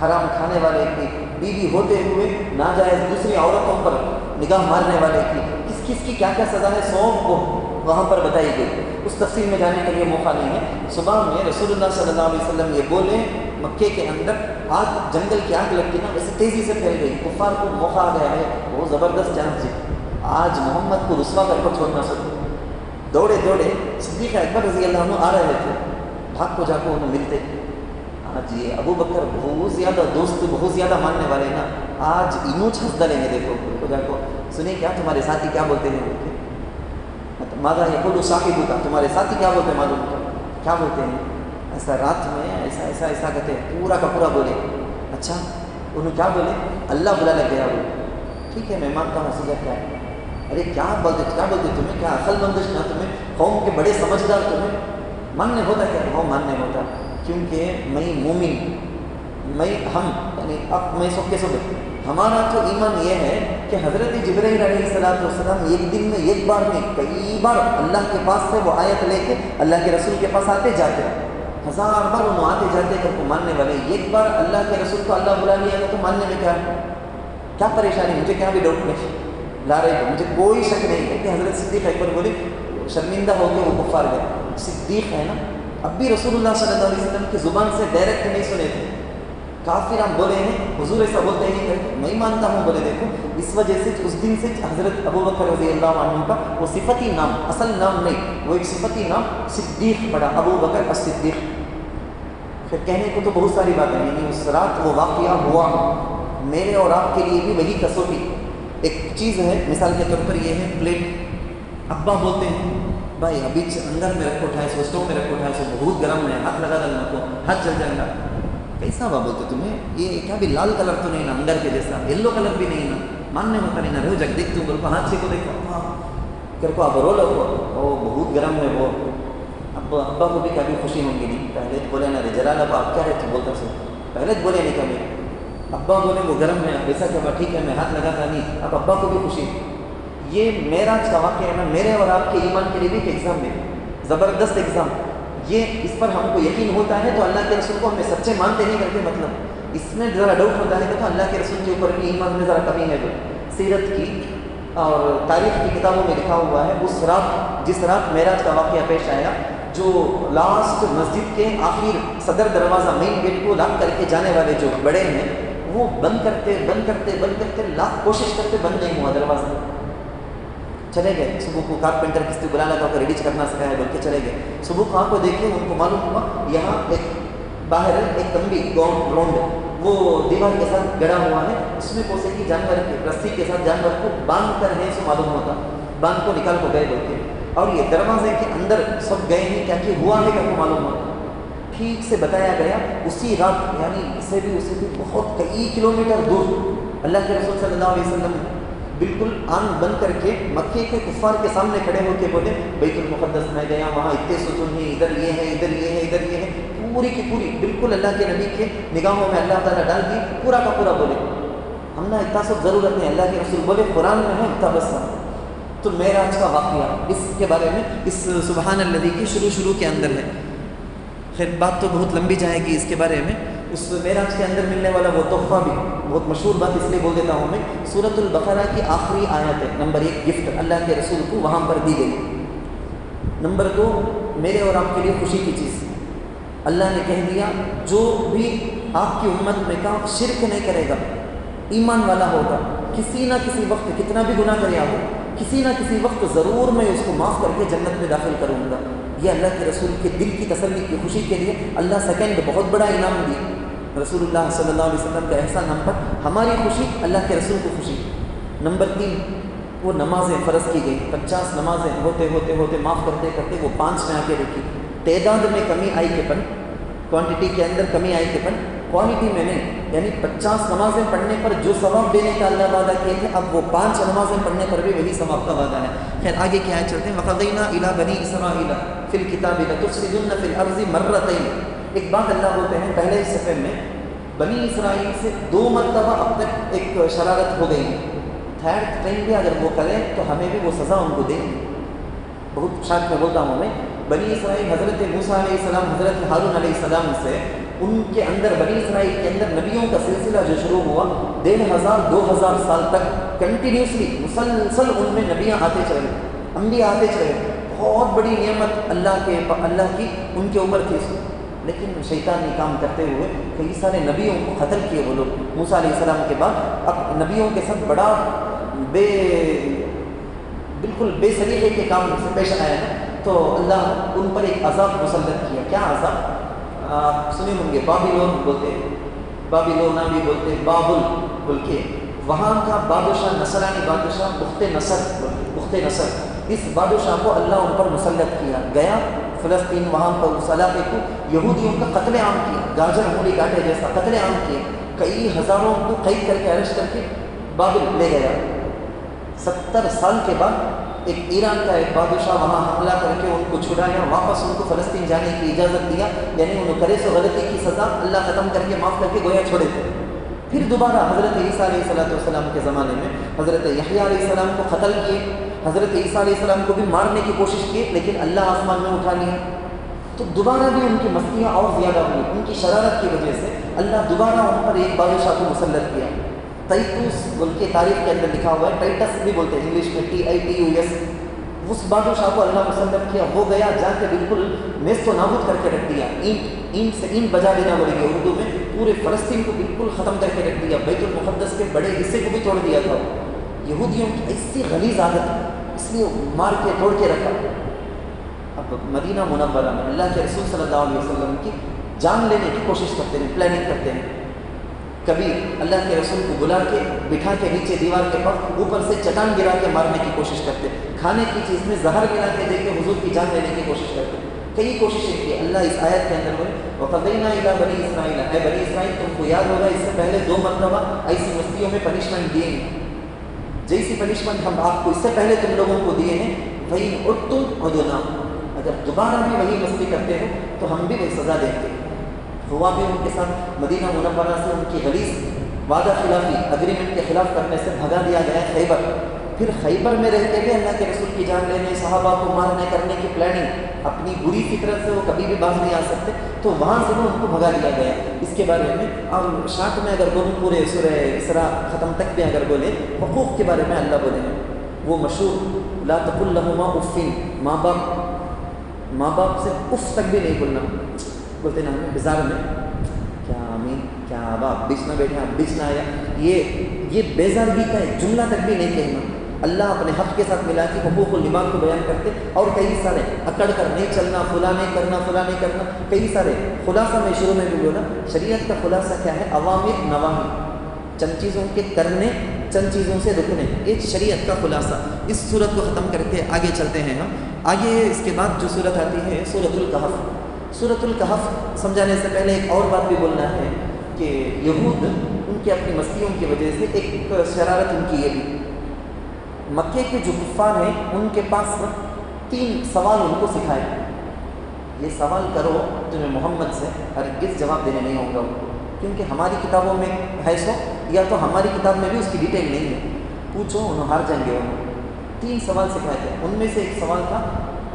حرام کھانے والے کی بیوی ہوتے ہوئے ناجائز دوسری عورتوں پر نگاہ مارنے والے کی کس کی کیا کیا سزا ہے، سب کو وہاں پر بتائی گئی۔ اس تفصیل میں جانے کے لیے موقع نہیں ہے۔ صبح میں رسول اللہ صلی اللہ علیہ وسلم یہ بولے، مکے کے اندر آگ، جنگل کی آگ لگتی نا ویسے تیزی سے پھیل گئی، کفار کو موقع آ گیا ہے، وہ زبردست چانس جی آج محمد کو رسوا کر کو چھوڑنا سکتے، دوڑے صدیق اکبر رضی اللہ عنہ آ رہے تھے، بھاگ کو جا کو انہیں ملتے، آج یہ ابو بکر بہت زیادہ دوست، بہت زیادہ ماننے والے نا، آج انہوں چھنس ڈالیں گے، دیکھو کو جا کو سنیں کیا تمہارے ساتھی کیا بولتے ہیں، ماذا یقول صاحب کا، تمہارے ساتھی کیا بولتے ہیں، معلوم کیا بولتے ہیں، ایسا رات میں ایسا کہتے ہیں، پورا کا پورا بولے، اچھا انہوں کیا بولے، اللہ بلا لگ گیا، بولے ٹھیک ہے میں مانتا ہوں سیدھا کیا ہے، ارے کیا بولتے تمہیں کیا عقل مندش نہ، تمہیں قوم کے بڑے سمجھدار، تمہیں ماننے ہوتا کیا، وہ ماننے ہوتا، کیونکہ میں مومن، ہم یعنی اب میں سب کے سب ہمارا تو ایمان یہ ہے کہ حضرت جبرائیل علیہ السلام ایک دن میں ایک بار میں کئی بار اللہ کے پاس سے وہ آیت لے کے اللہ کے رسول کے پاس آتے جاتے، ہزار بار انہوں آتے جاتے کہ ماننے والے، ایک بار اللہ کے رسول کو اللہ بلا لیا تو ماننے میں کیا پریشانی، مجھے کیا بھی ڈاؤٹ نہیں لا رہے، مجھے کوئی شک نہیں ہے کہ حضرت صدیق اکبر بولے شرمندہ ہو کے وہ کفار گئے، صدیق ہے نا، اب بھی رسول اللہ صلی اللہ علیہ وسلم کی زبان سے ڈائریکٹ نہیں سنے تھے، کافر ہم بولے ہیں، حضور ایسا بولتے ہیں کہ میں مانتا ہوں، بولے دیکھو اس وجہ سے اس دن سے حضرت ابو بکر رضی اللہ عنہ کا وہ صفتی نام، اصل نام نہیں، وہ ایک صفتی نام صدیق پڑا، ابو بکر الصدیق۔ پھر کہنے کو تو بہت ساری باتیں ہیں، یعنی اس رات وہ واقعہ ہوا، میرے اور آپ کے لیے بھی وہی کسوٹی ایک چیز ہے، مثال کے طور پر یہ ہے پلیٹ، ابا بولتے ہیں بھائی ابھی اندر میں رکھو 250 اسٹوو میں رکھو 250 بہت گرم ہے، ہاتھ لگا ڈالنا کو ہاتھ جل جائے گا، کیسا ہوا بولتے تمہیں، یہ کیا بھی لال کلر تو نہیں نا اندر کے جیسا، یلو کلر بھی نہیں نا، ماننے ہوتا نہیں نا، رہو جگ دیکھتے ہوں، بول کو ہاتھ سے کو دیکھو کر کو اب رو لگو، او بہت گرم ہے وہ، اب ابا کو بھی کبھی خوشی ہوں گی نہیں، پہلے بولے نا رے جلال ابا آپ کیا ہے تو بولتا سو، پہلے بولے نہیں کبھی، ابا بولے وہ گرم ہے، ایسا کیا ٹھیک ہے میں ہاتھ لگاتا نہیں، اب ابا کو بھی خوشی۔ یہ معراج کا واقعہ ہے نا، میرے اور آپ کے ایمان کے لیے بھی ایک ایگزام ہے، زبردست ایگزام، یہ اس پر ہم کو یقین ہوتا ہے تو اللہ کے رسول کو ہمیں سچے مانتے نہیں کرتے، مطلب اس میں ذرا ڈاؤٹ ہوتا ہے کہ تو اللہ کے رسول کے اوپر بھی ایمان میں ذرا کمی ہے، سیرت کی اور تاریخ کی کتابوں میں لکھا ہوا ہے، اس رات جس رات معراج کا واقعہ پیش آیا، جو لاسٹ مسجد کے آخر صدر دروازہ مین گیٹ کو لاک کر کے جانے والے جو بڑے ہیں، وہ بند کرتے لاکھ کوشش کرتے بند نہیں ہوا دروازہ، چلے گئے، صبح کو کارپینٹر کس کو بلانا تھا ریڈیچ کرنا سکھایا بول کے چلے گئے، صبح کو آنکھ کو دیکھے ان کو معلوم ہوا یہاں ایک باہر ایک تمبی گراؤنڈ وہ دیوار کے ساتھ گڑا ہوا ہے، اس میں کوسے کی جانور کے رسی کے ساتھ جانور کو باندھ کر ہے، سو معلوم ہوتا باندھ کو نکال کو گئے بول کے، اور یہ دروازے کے اندر سب گئے ہیں، کیا کہ ہوا ہے کہ معلوم ہوتا، ٹھیک سے بتایا گیا اسی رات، یعنی اسے بھی بہت کئی کلومیٹر دور اللہ کے رسول صلی اللہ علیہ وسلم بالکل آنکھ بند کر کے مکے کے کفار کے سامنے کھڑے ہو کے بولے بیت المقدس میں گیا، وہاں اتنے ستون ہیں، ادھر یہ ہے، ادھر یہ ہے، ادھر یہ ہے، پوری کی پوری بالکل اللہ کے نبی کے نگاہوں میں اللہ تعالیٰ ڈال دی، پورا کا پورا بولے، ہم نے اتنا سب ضرورت نہیں، اللہ کے رسول بولے قرآن میں ہے اتنا بس۔ تو معراج کا واقعہ اس کے بارے میں اس سبحان الذی کی شروع کے اندر ہے، خیر بات تو بہت لمبی جائے گی اس کے بارے میں، اس معراج کے اندر ملنے والا وہ تحفہ بھی بہت مشہور بات اس لیے بول دیتا ہوں میں، سورۃ البقرہ کی آخری آیت ہے نمبر 1 گفٹ اللہ کے رسول کو وہاں پر دی گئی۔ نمبر 2 میرے اور آپ کے لیے خوشی کی چیز، اللہ نے کہہ دیا جو بھی آپ کی امت میں کا شرک نہیں کرے گا، ایمان والا ہوگا، کسی نہ کسی وقت کتنا بھی گناہ کرے ہو، کسی نہ کسی وقت ضرور میں اس کو معاف کر کے جنت میں داخل کروں گا۔ یہ اللہ کے رسول کے دل کی تسلی کی خوشی کے لیے اللہ سیکنڈ بہت بڑا انعام دی، رسول اللہ صلی اللہ علیہ وسلم کا احسان ہم پر، ہماری خوشی اللہ کے رسول کو خوشی۔ نمبر 3 وہ نمازیں فرض کی گئی، 50 نمازیں ہوتے ہوتے ہوتے معاف کرتے کرتے وہ 5 میں آ کے رکھی، تعداد میں کمی آئی کہ پن، کوانٹٹی کے اندر کمی آئی کہ پن، کوالٹی میں نہیں، یعنی 50 نمازیں پڑھنے پر جو ثواب دینے کا اللہ وعدہ کیے تھے اب وہ 5 نمازیں پڑھنے پر بھی وہی ثواب کا وعدہ ہے۔ خیر آگے کیا ہے چلتے ہیں، وَقَضَيْنَا إِلَىٰ بَنِي إِسْرَائِيلَ فِي الْكِتَابِ لَتُفْسِدُنَّ فِي الْأَرْضِ مَرَّتَيْنِ۔ ایک بات اللہ بولتے ہیں پہلے صفحے میں بنی اسرائیل سے 2 مرتبہ اب تک ایک شرارت ہو گئی، تھرڈ ٹائم بھی اگر وہ کریں تو ہمیں بھی وہ سزا ان کو دیں گے۔ بہت شاک میں بولتا ہوں میں، بنی اسرائیل حضرت موسیٰ علیہ السلام حضرت ہارون علیہ السلام سے ان کے اندر بنی اسرائیل کے اندر نبیوں کا سلسلہ جو شروع ہوا 1500-2000 سال تک کنٹینیوسلی مسلسل ان میں نبیاں آتے چلے، انبیاء آتے چلے، بہت بڑی نعمت اللہ کی ان کے اوپر تھی، لیکن شیطانی کام کرتے ہوئے کئی سارے نبیوں کو قتل کیے وہ لوگ۔ موسیٰ علیہ السلام کے بعد اب نبیوں کے ساتھ بڑا بالکل بے سلیقے کے کام سے پیش آیا ہے، تو اللہ ان پر ایک عذاب مسلط کیا۔ کیا عذاب؟ آپ سنے ہوں گے، بابلون بولتے، بابلونا بھی بولتے، بابل بول کے، وہاں کا بادشاہ نصرانی بادشاہ بخت نصر، اس بادشاہ کو اللہ ان پر مسلط کیا، گیا فلسطین وہاں پر اس علاقے کو یہودیوں کا قتل عام کیا، گاجر مولی کاٹے جیسا قتل عام کیا، کئی ہزاروں کو قید کر کے اریسٹ کر کے بابل لے گیا۔ 70 سال کے بعد ایک ایران کا ایک بادشاہ وہاں حملہ کر کے ان کو چھڑایا، واپس ان کو فلسطین جانے کی اجازت دیا، یعنی انہوں کرے سو غلطی کی سزا اللہ ختم کر کے معاف کر کے گویا چھوڑے تھے۔ پھر دوبارہ حضرت عیسیٰ علیہ السلام کے زمانے میں حضرت یحییٰ علیہ السلام کو قتل کیے، حضرت عیسیٰ علیہ السلام کو بھی مارنے کی کوشش کی، لیکن اللہ آسمان میں اٹھا لیا۔ تو دوبارہ بھی ان کی مستیاں اور زیادہ ہوئی، ان کی شرارت کی وجہ سے اللہ دوبارہ ان پر ایک بادشاہ کو مسلط کیا، تائتوس بول کے تاریخ کے اندر لکھا ہوا ہے، ٹائٹس بھی بولتے ہیں انگلش میں، TITUS۔ اس بادشاہ کو اللہ مسلط کیا، وہ گیا جا کے بالکل نیست و نابود کر کے رکھ دیا، اینٹ سے اینٹ بجا دینا بولے گے اردو میں، پورے فلسطین کو بالکل ختم کر کے رکھ دیا، بیت المقدس کے بڑے حصے کو بھی توڑ دیا تھا۔ یہودیوں کی ایسی غلیظ عادت، اس لیے مار کے توڑ کے رکھا۔ اب مدینہ منورہ میں اللہ کے رسول صلی اللہ علیہ وسلم کی جان لینے کی کوشش کرتے ہیں، پلاننگ کرتے ہیں، کبھی اللہ کے رسول کو بلا کے بٹھا کے نیچے دیوار کے پاس اوپر سے چٹان گرا کے مارنے کی کوشش کرتے، کھانے کی چیز میں زہر ملا کے دے کے حضور کی جان لینے کی کوشش کرتے، کئی کوششیں کی۔ اللہ اس آیت کے اندر ہوئے وَقَضَيْنَا إِلَىٰ بَنِي إِسْرَائِيلَ، اے بنی اسرائیل تم کو یاد ہوگا اس سے پہلے 2 مرتبہ ایسی مستیوں میں پنشمنٹ دیے ہیں، جیسی پنشمنٹ ہم آپ کو اس سے پہلے تم لوگوں کو دیے ہیں، وَإِنْ عُدْتُمْ عُدْنَا، اگر دوبارہ بھی وہی مستی کرتے ہو تو ہم بھی وہی سزا دیں گے۔ ہوا بھی ان کے ساتھ مدینہ منورہ سے ان کی غلیظ وعدہ خلافی اگریمنٹ کے خلاف کرنے سے بھگا دیا گیا خیبر، پھر خیبر میں رہتے ہوئے اللہ کے رسول کی جان لینے، صحابہ کو مارنے کرنے کی پلاننگ، اپنی بری فطرت سے وہ کبھی بھی باز نہیں آ سکتے، تو وہاں سے وہ ان کو بھگا دیا گیا۔ اس کے بارے میں اور شاٹ میں اگر بولوں پورے سورہ اسراء ختم تک بھی اگر بولے، حقوق کے بارے میں اللہ بولے ہیں وہ مشہور لا تقل لهما اف، ماں باپ سے اف تک بھی نہیں بولنا، بولتے نا ہمیں بازار میں کیا امین کیا باپ بیچنا بیٹھے آپ بیچنا آیا، یہ بیزارگی کا ایک جملہ تک بھی نہیں کہنا۔ اللہ اپنے حق کے ساتھ ملا کے حقوق العباد کو بیان کرتے، اور کئی سارے اکڑ کر نہیں چلنا، فلاں نہیں کرنا، کئی سارے خلاصہ میں شروع میں بھی بولا، شریعت کا خلاصہ کیا ہے؟ اوامر نواہی، چند چیزوں کے کرنے، چند چیزوں سے رکنے، یہ شریعت کا خلاصہ۔ اس صورت کو ختم کر کے آگے چلتے ہیں ہم آگے۔ اس کے بعد جو صورت آتی ہے سورۃ الکہف۔ سورۃ الکہف سمجھانے سے پہلے ایک اور بات بھی بولنا ہے کہ یہود ان کی اپنی مستیوں کی وجہ سے ایک شرارت ان کی یہ بھی، مکے کے جو کفار ہیں ان کے پاس 3 سوال ان کو سکھائے، یہ سوال کرو تمہیں محمد سے ہرگز جواب دینے نہیں ہوگا، کیونکہ ہماری کتابوں میں ہے سو، یا تو ہماری کتاب میں بھی اس کی ڈیٹیل نہیں ہے، پوچھو انہوں ہار جائیں گے۔ 3 سوال سکھائے تھے، ان میں سے ایک سوال تھا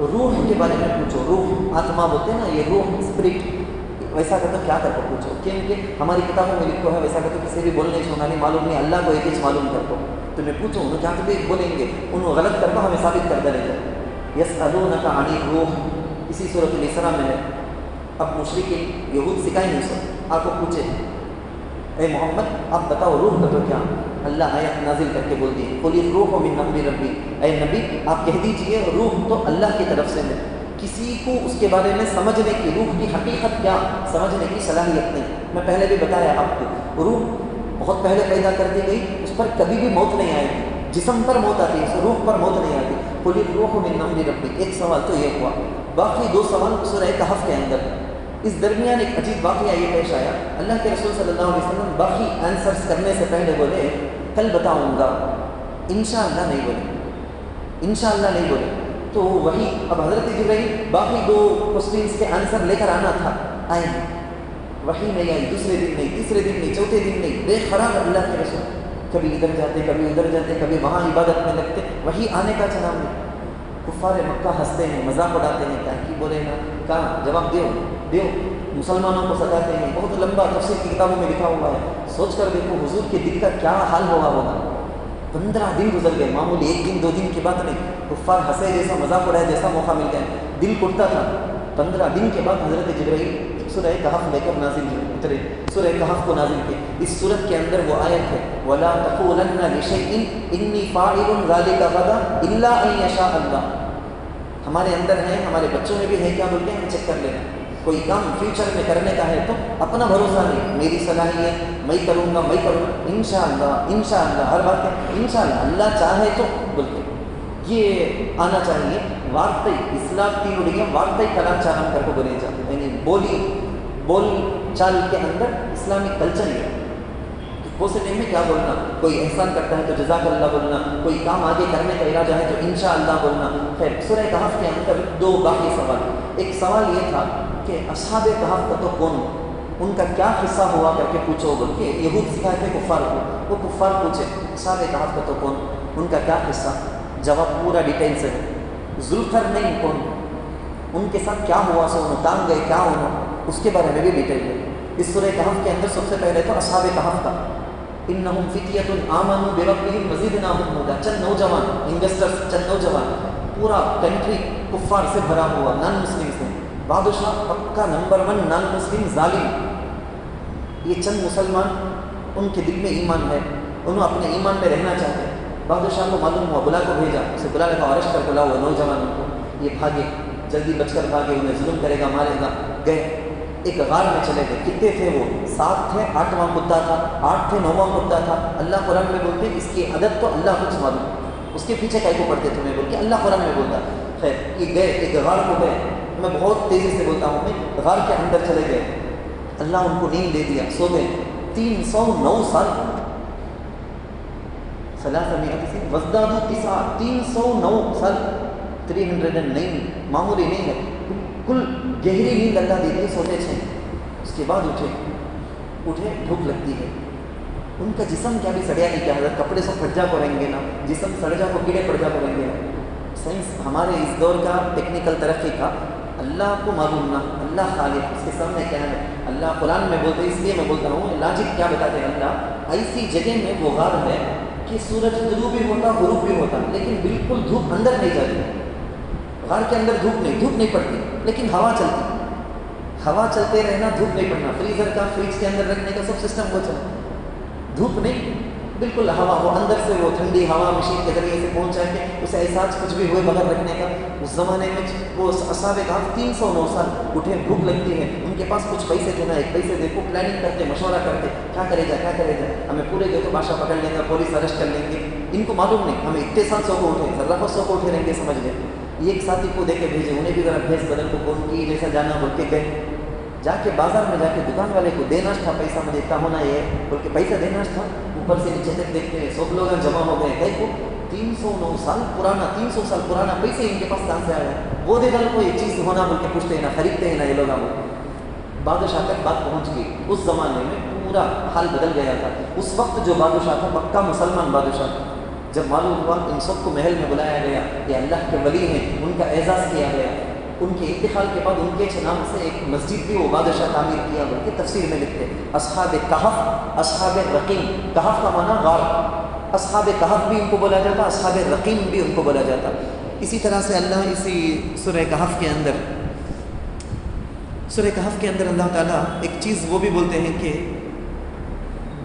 روح کے بارے میں پوچھو، روح آتما بولتے ہیں نا، یہ روح اسپرٹ ویسا کہ تو کیا کر کو پوچھو کیونکہ ہماری کتابوں میں لکھو ہے ویسا کہ تو کسی بھی بولنے چھوڑنا نہیں معلوم نہیں اللہ کو ایک چیز معلوم کر کو تمہیں پوچھو انہوں کیا تو بھی بولیں گے انہوں غلط کر کو ہمیں ثابت کرتا رہے گا یسألونک عن الروح اسی صورت الاسراء میں ہے. اب مشرکین یہود سکھائیں نہیں سو آپ کو پوچھے اے محمد آپ بتاؤ روح کا تو کیا اللہ آیت نازل کر کے بول دی قل الروح من امر ربی اے نبی آپ کہہ دیجئے روح تو اللہ کی طرف سے ہے. کسی کو اس کے بارے میں سمجھنے کی روح کی حقیقت کیا سمجھنے کی صلاحیت نہیں. میں پہلے بھی بتایا آپ کو روح بہت پہلے پیدا کر دی گئی اس پر کبھی بھی موت نہیں آئے گی. جسم پر موت آتی ہے روح پر موت نہیں آتی. قل الروح من امر ربی ایک سوال تو یہ ہوا. باقی دو سوال سورہ کہف کے اندر. اس درمیان ایک عجیب واقعہ یہ پیش آیا. اللہ کے رسول صلی اللہ علیہ وسلم باقی آنسرز کرنے سے پہلے بولے کل بتاؤں گا انشاءاللہ نہیں بولے انشاءاللہ نہیں بولے. تو وہی اب حضرت جبرائیل باقی دو کوسچنس کے آنسر لے کر آنا تھا آئے وہی نہیں آئی. دوسرے دن نہیں تیسرے دن نہیں چوتھے دن نہیں بے قرار اللہ کے رسول کبھی ادھر جاتے کبھی ادھر جاتے کبھی وہاں عبادت میں لگتے وہی آنے کا چلا نہیں. کفار مکہ ہنستے ہیں مذاق اڑاتے ہیں کیا کی بولے نا کہاں جواب دیو مسلمانوں کو ستاتے ہیں. بہت لمبا تفسیر کی کتابوں میں لکھا ہوا ہے. سوچ کر دیکھو حضور کے دل کا کیا حال ہوا ہوگا. 15 دن گزر گئے معمولی 1 دن 2 دن کی بات نہیں. کفار ہنسے جیسا مذاق اڑائے جیسا موقع مل گیا دل ٹوٹتا تھا. 15 دن کے بعد حضرت جبرائیل سورہ کہف لے کر نازل اترے. سورہ کہف کو نازل کی. اس سورت کے اندر وہ آیت ہے وَلَا تَقُولَنَّ لِشَيْءٍ إِنِّي فَاعِلٌ ذَلِكَ غَدًا إِلَّا أَن يَشَاءَ اللَّهُ. ہمارے اندر ہے ہمارے بچوں میں بھی ہے کیا بول کے ہم چیک کر لینا. کوئی کام فیوچر میں کرنے کا ہے تو اپنا بھروسہ نہیں میری صلاحیت میں کروں گا انشاءاللہ انشاءاللہ ہر بات ہے انشاءاللہ اللہ چاہے تو بولتے یہ آنا چاہیے. وارتئی اسلامی نوڑیاں وارتئی کلاچارم کر کو بولے جاتے یعنی بول چال کے اندر اسلامی کلچر ہے. پوزیٹیو میں کیا بولنا کوئی احسان کرتا ہے تو جزاک اللہ بولنا کوئی کام آگے کرنے کا ارادہ ہے تو انشاءاللہ بولنا. خیر سورہ کہف کے اندر 2 باقی سوال. ایک سوال یہ تھا کہ اصحاب کہف کا تو کون ان کا کیا قصہ ہوا کر کے پوچھو بول کے یہود سکھائے تھے کفار کو. وہ کفار پوچھے اصحاب کہف کا تو کون ان کا کیا قصہ. جواب پورا ڈیٹیل سے ذوالقرنین کون ان کے ساتھ کیا ہوا سو انہوں تانگ گئے کیا انہوں اس کے بارے میں بھی ڈیٹیل ہے. اس سورہ کہف کے اندر سب سے پہلے تو اصحاب کہف کا انہم فیتیۃ آمنوا بربہم وزدناہم ھدی. چند نوجوان انویسٹرز چند نوجوان پورا کنٹری کفار سے بھرا ہوا نان مسلم سے. بادشاہ پکا نمبر 1 نان مسلم ظالم. یہ چند مسلمان ان کے دل میں ایمان ہے انہوں اپنے ایمان میں رہنا چاہتے ہیں. بادشاہ کو معلوم ہوا بلا کو بھیجا اسے بلا لگا ارسٹ کر بلا ہوا نوجوانوں کو. یہ بھاگے جلدی بچ کر بھاگے انہیں ظلم کرے گا مارے گا. گئے ایک غار میں چلے گئے. کتنے تھے وہ 7 تھے 8واں کتا تھا 8 تھے 9واں کتا تھا. اللہ قرآن میں بولتے اس کی عدد تو اللہ کچھ معلوم اس کے پیچھے کئی کو پڑھتے تمہیں بول کے اللہ قرآن میں بولتا. خیر یہ گئے ایک غار کو گئے. میں بہت تیزی سے بولتا ہوں میں غار کے اندر چلے گئے. اللہ ان کو نیند دے دیا سو گئے. 309 سال وزدادوا 309 سال 309 معمولی نہیں ہے. بالکل گہری نیند اللہ دے دی سوتے تھے. اس کے بعد اٹھے بھوک لگتی ہے. ان کا جسم کیا بھی سڑیا نہیں کیا حضرت کپڑے سب پھٹ جا کو رہیں گے نا جسم سڑ جا کو کیڑے پڑ جا کو رہیں گے. سائنس ہمارے اس دور کا ٹیکنیکل ترقی کا اللہ کو معلوم نہ اللہ خالق اس کے سامنے کیا ہے. اللہ قرآن میں بولتے اس لیے میں بولتا ہوں لاجک کیا بتاتے ہیں اللہ ایسی جگہ میں وہ غار ہے کہ سورج طلوع بھی ہوتا غروب بھی ہوتا لیکن بالکل دھوپ اندر نہیں جاتی. غار کے اندر دھوپ نہیں پڑتی لیکن ہوا چلتی. ہوا چلتے رہنا دھوپ نہیں پڑنا. فریزر کا فریج کے اندر رکھنے کا سب سسٹم وہ چلا دھوپ نہیں بالکل ہوا وہ اندر سے وہ ٹھنڈی ہوا مشین کے ذریعے سے پہنچا کے اسے احساس کچھ بھی ہوئے بغیر رکھنے کا. اس زمانے میں وہ اصحاب کہف 309 سال اٹھے بھوک لگتی ہے ان کے پاس کچھ پیسے تھے نا ایک پیسے دیکھو پلاننگ کرتے مشورہ کرتے کیا کرے جا ہمیں پورے گئے تو بادشاہ پکڑ لیں گے پولیس ارسٹ کر لیں گے. ان کو معلوم نہیں ہمیں اتنے سال 100 کو اٹھے ذرا 100 کو اٹھے رہیں گے سمجھ گئے. ایک ساتھی کو دے کے بھیجے انہیں بھی ذرا بھیج بدل کو کون کی جیسا جانا بول کے گئے. جا کے بازار میں جا کے دکان والے کو دینا تھا پیسہ مجھے اتنا ہونا یہ بول کے پیسہ دینا تھا. اوپر سے نیچے تک دیکھتے ہیں 100 لوگ جمع ہو گئے. کئی کو 309 سال پرانا 300 سال پرانا پیسے ان کے پاس کہاں سے آیا وہ دے دل کو یہ چیز ہونا بول کے پوچھتے ہیں نا خریدتے ہیں نا یہ لوگ. بادشاہ تک بات پہنچ گئی. اس زمانے میں پورا حال بدل گیا تھا. اس وقت جو بادشاہ تھا پکا مسلمان بادشاہ تھا. جب معلوم ہوا ان سب کو محل میں بلایا گیا یہ اللہ کے ولی ہیں ان کا اعزاز کیا گیا ان کے انتقال کے بعد ان کے نام سے ایک مسجد بھی وہ بادشاہ تعمیر کیا بلکہ تفسیر میں لکھتے اصحاب کہف اصحاب رقیم. کہف کا معنی غار. اصحاب کہف بھی ان کو بولا جاتا، اصحاب رقیم بھی ان کو بولا جاتا. اسی طرح سے اللہ اسی سورہ کہف کے اندر اللہ تعالیٰ ایک چیز وہ بھی بولتے ہیں کہ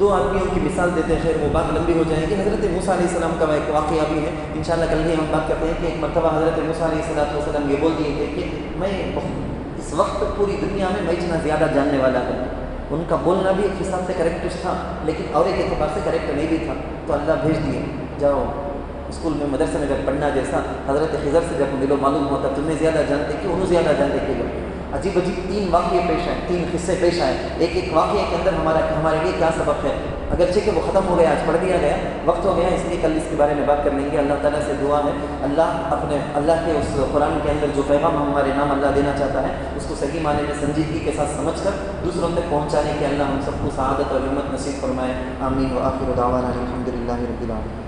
دو آدمیوں کی مثال دیتے ہیں. خیر وہ بات لمبی ہو جائے گی. حضرت موسیٰ علیہ السلام کا ایک واقعہ بھی ہے، انشاءاللہ کل ہی ہم بات کرتے ہیں کہ ایک مرتبہ حضرت موسیٰ علیہ السلام یہ بول دیے تھے کہ میں اس وقت پوری دنیا میں جتنا زیادہ جاننے والا ہے. ان کا بولنا بھی ایک حساب سے کریکٹ تھا لیکن اور ایک اعتبار سے کریکٹ نہیں بھی تھا. تو اللہ بھیج دیے، جاؤ اسکول میں مدرسے میں جب پڑھنا جیسا حضرت خضر سے جب ملو معلوم ہوتا تمہیں زیادہ جانتے کہ انہوں زیادہ جانتے کہ لوگ. عجیب عجیب 3 واقعے پیش آئے، 3 قصے پیش آئے. ایک واقعے کے اندر ہمارے لیے کیا سبق ہے، اگرچہ کہ وہ ختم ہو گیا، آج پڑھ دیا گیا، وقت ہو گیا، اس لیے کل اس کے بارے میں بات کر لیں گے. اللہ تعالیٰ سے دعا ہے اللہ کے اس قرآن کے اندر جو پیغام ہمارے نام اللہ دینا چاہتا ہے اس کو صحیح معنی میں سنجیدگی کے ساتھ سمجھ کر دوسروں تک پہنچانے کے اللہ ہم سب کو سعادت اور ہمت نصیب فرمائے. آمین. وآخر دعوانا الحمد للہ رب العالمین.